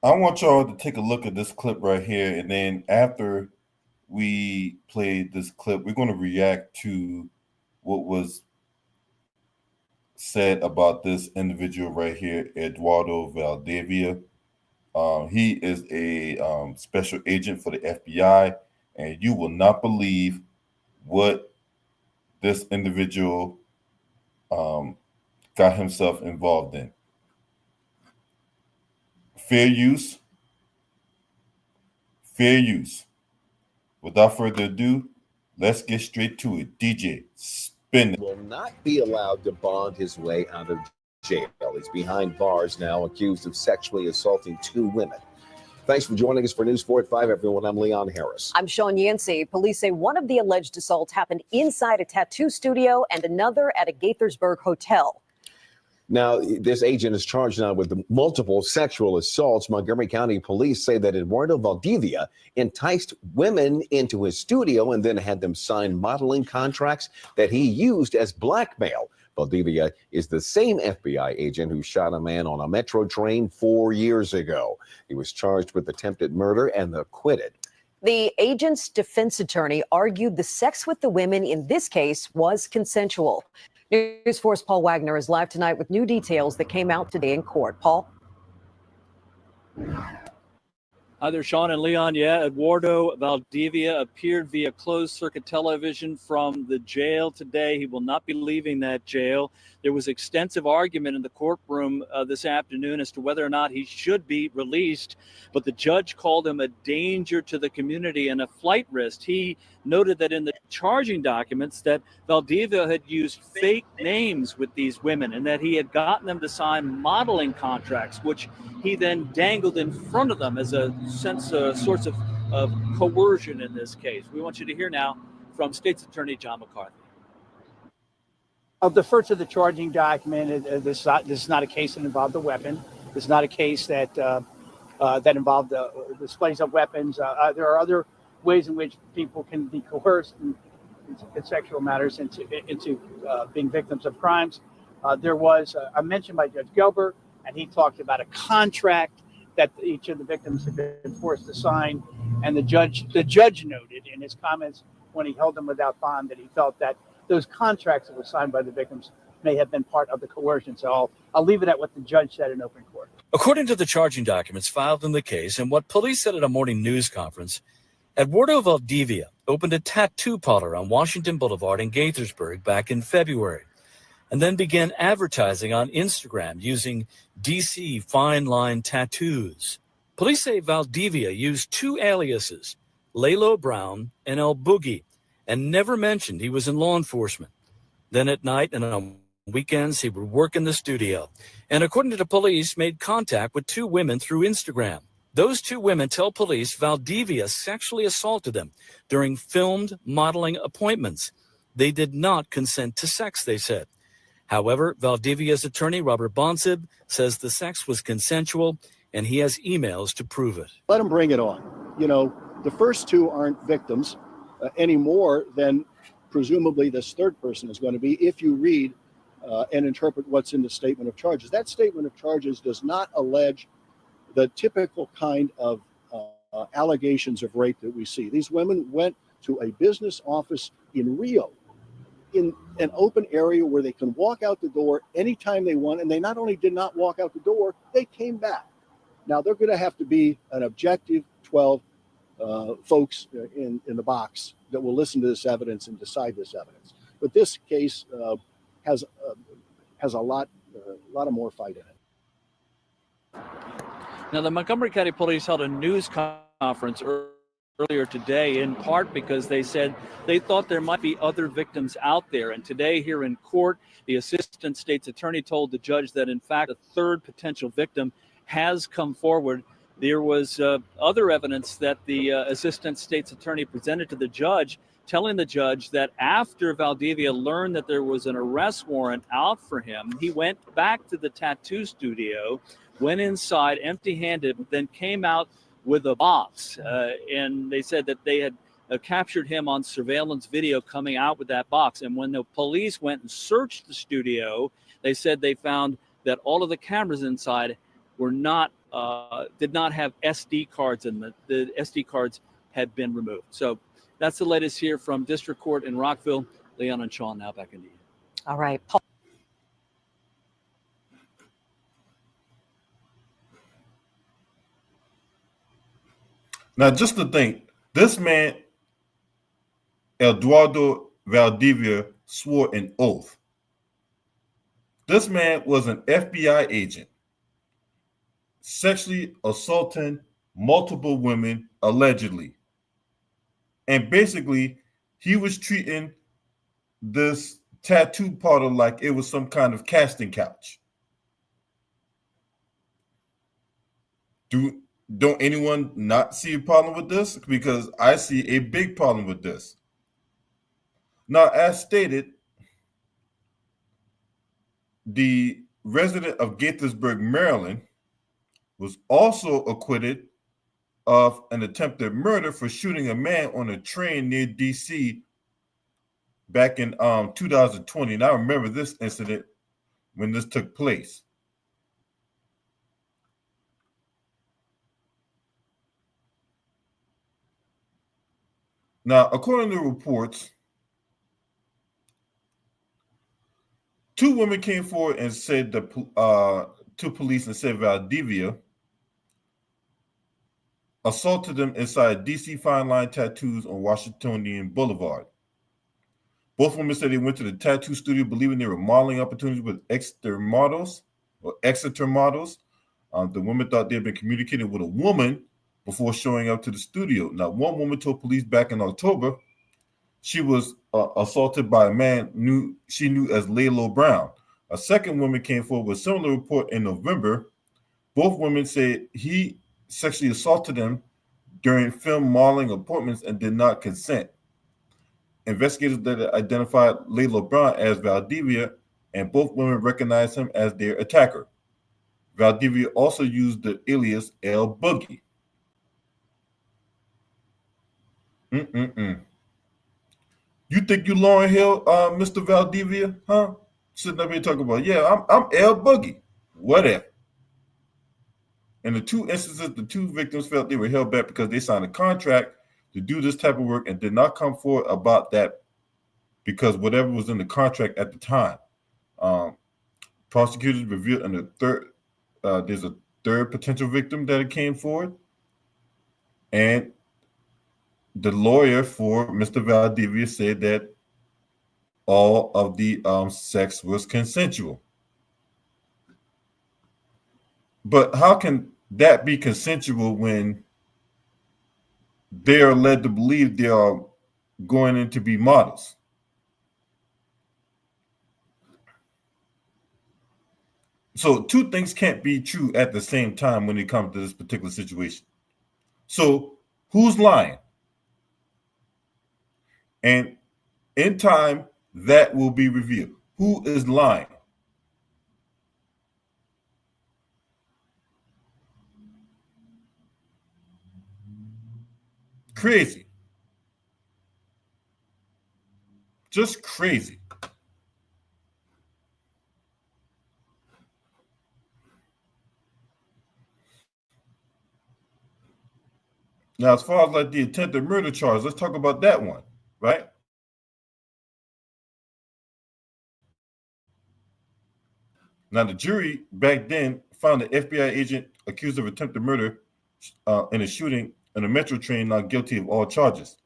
I want y'all to take a look at this clip right here, and then after we play this clip, we're going to react to what was said about this individual right here, Eduardo Valdivia. He is a special agent for the FBI, and you will not believe what this individual got himself involved in. Fair use. Fair use. Without further ado, let's get straight to it. DJ, spin it. Will not be allowed to bond his way out of jail. He's behind bars now, accused of sexually assaulting 2 women. Thanks for joining us for News 4 at 5, everyone. I'm Leon Harris. I'm Sean Yancey. Police say one of the alleged assaults happened inside a tattoo studio and another at a Gaithersburg hotel. Now, this agent is charged now with multiple sexual assaults. Montgomery County police say that Eduardo Valdivia enticed women into his studio and then had them sign modeling contracts that he used as blackmail. Valdivia is the same FBI agent who shot a man on a metro train 4 years ago. He was charged with attempted murder and acquitted. The agent's defense attorney argued the sex with the women in this case was consensual. News 4's Paul Wagner is live tonight with new details that came out today in court. Paul? Hi there, Sean and Leon. Yeah, Eduardo Valdivia appeared via closed-circuit television from the jail today. He will not be leaving that jail. There was extensive argument in the courtroom this afternoon as to whether or not he should be released, but the judge called him a danger to the community and a flight risk. He noted that in the charging documents that Valdivia had used fake names with these women and that he had gotten them to sign modeling contracts, which he then dangled in front of them as a source of coercion in this case. We want you to hear now from State's Attorney John McCarthy. I'll defer to the charging document. This is not a case that involved a weapon. This is not a case that that involved displays of weapons. There are other ways in which people can be coerced in sexual matters into being victims of crimes. There was a mention by Judge Gilbert, and he talked about a contract that each of the victims had been forced to sign. And the judge noted in his comments when he held them without bond that he felt that those contracts that were signed by the victims may have been part of the coercion. So I'll leave it at what the judge said in open court. According to the charging documents filed in the case and what police said at a morning news conference, Eduardo Valdivia opened a tattoo parlor on Washington Boulevard in Gaithersburg back in February, and then began advertising on Instagram using DC Fine Line Tattoos. Police say Valdivia used 2 aliases, Lalo Brown and El Boogie, and never mentioned he was in law enforcement. Then at night and on weekends, he would work in the studio, and according to the police, made contact with 2 women through Instagram. Those 2 women tell police Valdivia sexually assaulted them during filmed modeling appointments. They did not consent to sex, they said. However, Valdivia's attorney, Robert Bonsib, says the sex was consensual, and he has emails to prove it. Let him bring it on. You know, the first 2 aren't victims any more than presumably this third person is going to be if you read and interpret what's in the statement of charges. That statement of charges does not allege the typical kind of allegations of rape that we see. These women went to a business office in Rio, in an open area where they can walk out the door anytime they want. And they not only did not walk out the door, they came back. Now they're going to have to be an objective 12 folks in the box that will listen to this evidence and decide this evidence. But this case has a lot of more fight in it. Now, the Montgomery County Police held a news conference earlier today, in part because they said they thought there might be other victims out there. And today here in court, the assistant state's attorney told the judge that, in fact, a third potential victim has come forward. There was other evidence that the assistant state's attorney presented to the judge, telling the judge that after Valdivia learned that there was an arrest warrant out for him, he went back to the tattoo studio, went inside empty-handed, then came out with a box. And they said that they had captured him on surveillance video coming out with that box. And when the police went and searched the studio, they said they found that all of the cameras inside were not did not have SD cards in them. The SD cards had been removed. So that's the latest here from District Court in Rockville. Leon and Sean, now back into you. All right, Paul. Now, just to think, this man, Eduardo Valdivia, swore an oath. This man was an FBI agent, sexually assaulting multiple women, allegedly. And basically, he was treating this tattoo parlor like it was some kind of casting couch. Don't anyone not see a problem with this? Because I see a big problem with this. Now, as stated, the resident of Gaithersburg, Maryland, was also acquitted of an attempted murder for shooting a man on a train near D.C. back in 2020. And I remember this incident when this took place. Now, according to reports, 2 women came forward and said to police and said Valdivia assaulted them inside DC Fine Line Tattoos on Washingtonian Boulevard. Both women said they went to the tattoo studio believing there were modeling opportunities with Exeter models. The women thought they had been communicating with a woman before showing up to the studio. Now, one woman told police back in October she was assaulted by a man she knew as Lalo Brown. A second woman came forward with a similar report in November. Both women said he sexually assaulted them during film modeling appointments and did not consent. Investigators that identified Lalo Brown as Valdivia, and both women recognized him as their attacker. Valdivia also used the alias El Boogie. You think you Lauryn Hill, Mr. Valdivia, huh? Sitting up here talking about, yeah, I'm El Boogie, whatever. In the 2 instances, the 2 victims felt they were held back because they signed a contract to do this type of work and did not come forward about that because whatever was in the contract at the time. Prosecutors revealed in the there's a third potential victim that came forward, and the lawyer for Mr. Valdivia said that all of the sex was consensual. But how can that be consensual when they are led to believe they are going in to be models? So 2 things can't be true at the same time when it comes to this particular situation. So who's lying? And in time, that will be revealed. Who is lying? Crazy. Just crazy. Now, as far as like the attempted murder charge, let's talk about that one, right? Now, the jury back then found the FBI agent accused of attempted murder in a shooting in a metro train not guilty of all charges.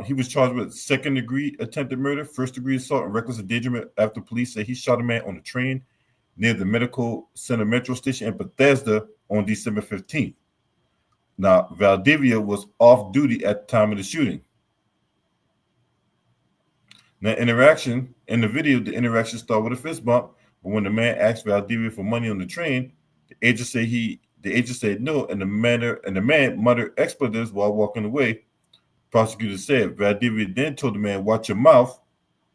He was charged with 2nd-degree attempted murder, 1st-degree assault, and reckless endangerment after police say he shot a man on a train near the Medical Center Metro Station in Bethesda on December 15th. Now, Valdivia was off duty at the time of the shooting. Now, in the video, the interaction started with a fist bump, but when the man asked Valdivia for money on the train, the agent said no, and the man muttered expletives while walking away. Prosecutor said Valdivia then told the man, "Watch your mouth."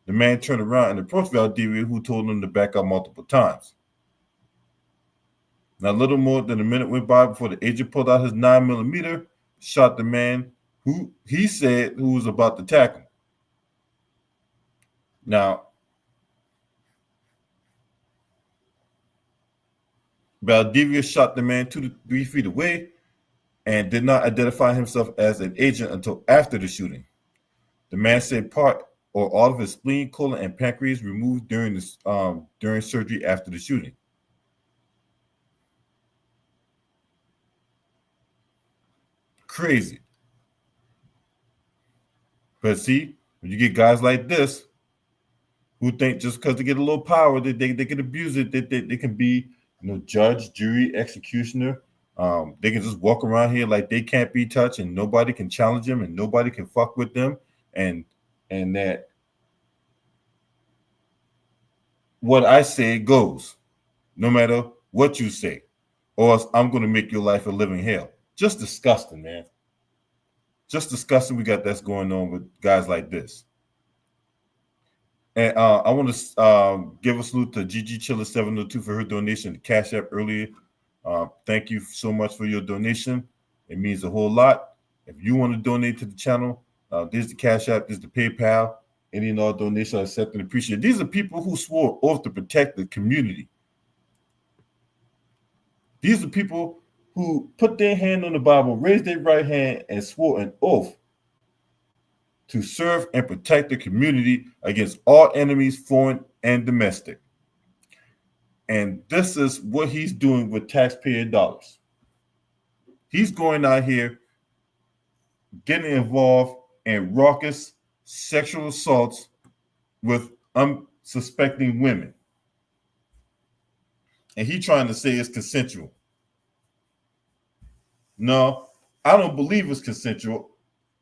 The man turned around and approached Valdivia, who told him to back up multiple times. Now, a little more than a minute went by before the agent pulled out his 9mm, shot the man who he said who was about to attack him. Now, Valdivia shot the man 2 to 3 feet away and did not identify himself as an agent until after the shooting. The man said part or all of his spleen, colon, and pancreas removed during surgery after the shooting. Crazy. But see, when you get guys like this who think just because they get a little power that they can abuse it, that they can be, judge, jury, executioner. They can just walk around here like they can't be touched and nobody can challenge them and nobody can fuck with them, and that what I say goes, no matter what you say, or else I'm going to make your life a living hell. Just disgusting, man. Just disgusting. We got that's going on with guys like this. And I want to give a salute to Gigi Chiller 702 for her donation to Cash App earlier. Thank you so much for your donation. It means a whole lot. If you want to donate to the channel, there's the Cash App, there's the PayPal. Any and all donations are accepted and appreciated. These are people who swore oath to protect the community. These are people who put their hand on the Bible, raised their right hand, and swore an oath to serve and protect the community against all enemies, foreign and domestic. And this is what he's doing with taxpayer dollars. He's going out here getting involved in raucous sexual assaults with unsuspecting women. And he's trying to say it's consensual. No, I don't believe it's consensual.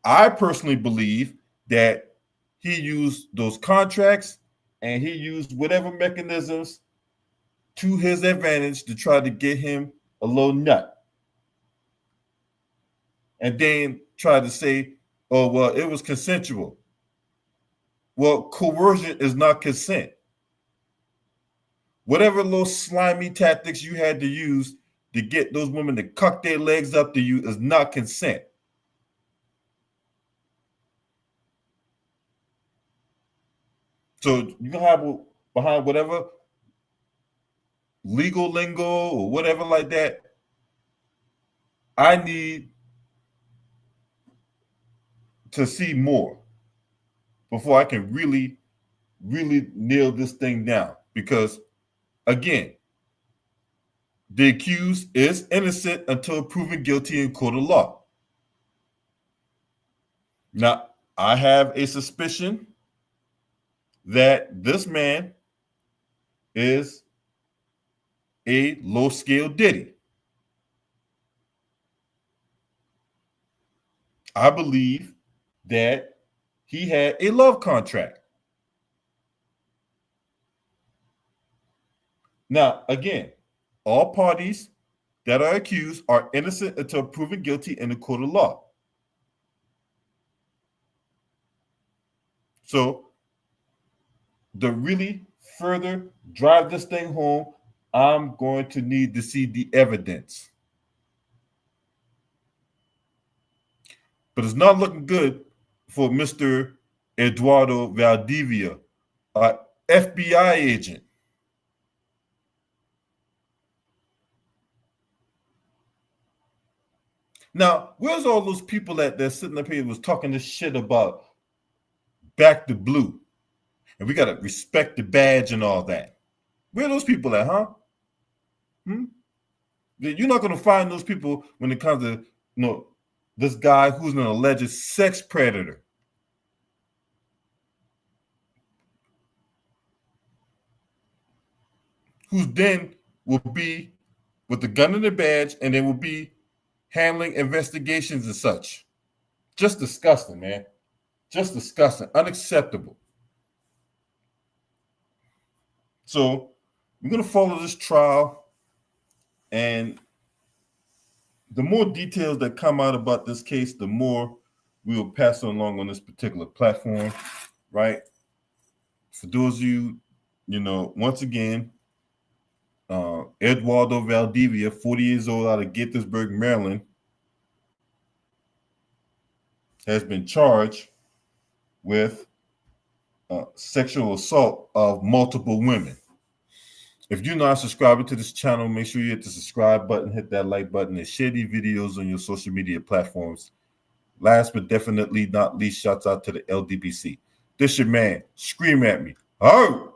I personally believe that he used those contracts and he used whatever mechanisms to his advantage to try to get him a little nut. And then try to say, oh, well, it was consensual. Well, coercion is not consent. Whatever little slimy tactics you had to use to get those women to cuck their legs up to you is not consent. So you can have behind whatever legal lingo or whatever like that. I need to see more before I can really nail this thing down. Because again, the accused is innocent until proven guilty in court of law. Now, I have a suspicion that this man is a low-scale Diddy. I believe that he had a love contract. Now, again, all parties that are accused are innocent until proven guilty in the court of law. So, to really further drive this thing home, I'm going to need to see the evidence. But it's not looking good for Mr. Eduardo Valdivia, an FBI agent. Now, where's all those people that they're sitting up here was talking this shit about back to blue? And we got to respect the badge and all that. Where are those people at, huh? You're not going to find those people when it comes to, this guy who's an alleged sex predator. Who then will be with the gun and the badge and they will be handling investigations and such. Just disgusting, man. Just disgusting. Unacceptable. So we're going to follow this trial, and the more details that come out about this case, the more we will pass along on this particular platform, right? For those of you, once again, Eduardo Valdivia, 40 years old, out of Gaithersburg, Maryland, has been charged with sexual assault of multiple women. If you're not subscribing to this channel, make sure you hit the subscribe button, hit that like button, and share these videos on your social media platforms. Last but definitely not least, shouts out to the LDBC. This your man. Scream at me. Oh!